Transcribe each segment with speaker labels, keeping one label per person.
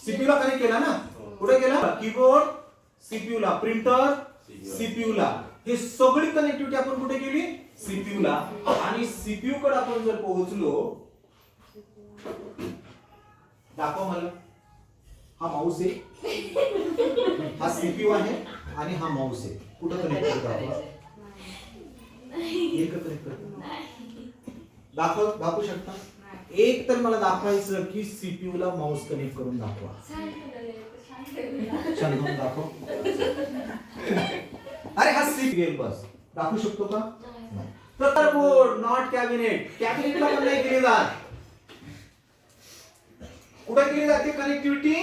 Speaker 1: CPU ला connect केला ना, कुठे केला? कीबोर्ड सीपीयू ला, प्रिंटर सीपीयू ला, हे सगळी कनेक्टिव्हिटी आपण कुठे केली? सीपीयू ला. आणि सीपीयू कडे आपण जर पोहोचलो, दाखव मला. हा माऊस आहे, हा सीपीयू आहे आणि हा माऊस आहे. कुठं कनेक्ट करतो आपण? एक कनेक्ट करतो. दाखवू शकता? एक तर मला दाखवायचं की सीपीयू ला माऊस कनेक्ट करून दाखवा. छान दाखव. अरे हा सीपीयू बस दाखवू शकतो का? Motherboard not cabinet. कॅबिनेटला पण नाही केली जात. कुठे केली जाते कनेक्टिव्हिटी?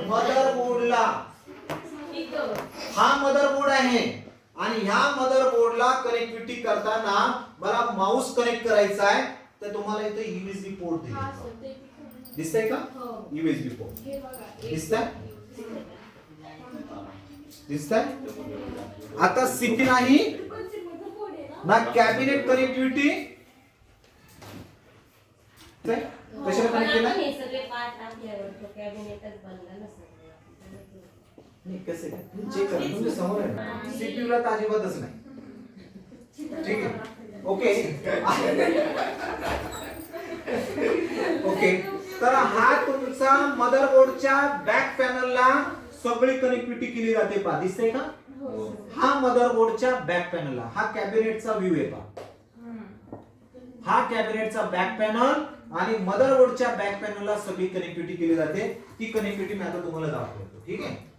Speaker 1: मदरबोर्डला. हा मदरबोर्ड आहे आणि ह्या मदरबोर्डला कनेक्टिव्हिटी करताना मला माऊस कनेक्ट करायचा आहे, तर तुम्हाला इथे यूएसबी पोर्ट दिसतंय का? यूएसबी पोर्ट दिसतंय? आता सीपी नाही ना कॅबिनेट कनेक्टिव्हिटी. कशाला कनेक्ट केला? नाही कसं आहे? चेक करा, तुमच्या समोर आहे. सीपीयू ला तर अजिबातच नाही. ठीक आहे, ओके. ओके, तर हा तुमचा मदरबोर्डच्या बॅक पॅनलला सगळी कनेक्टिव्हिटी केली जाते. पहा, दिसते का? हा मदरबोर्डच्या बॅक पॅनलला, हा कॅबिनेटचा व्ह्यू आहे. पहा, हा कॅबिनेटचा बॅक पॅनल आणि मदरबोर्डच्या बॅक पॅनलला सगळी कनेक्टिव्हिटी केली जाते. ती कनेक्टिव्हिटी मी आता तुम्हाला दाखवतो. ठीक आहे.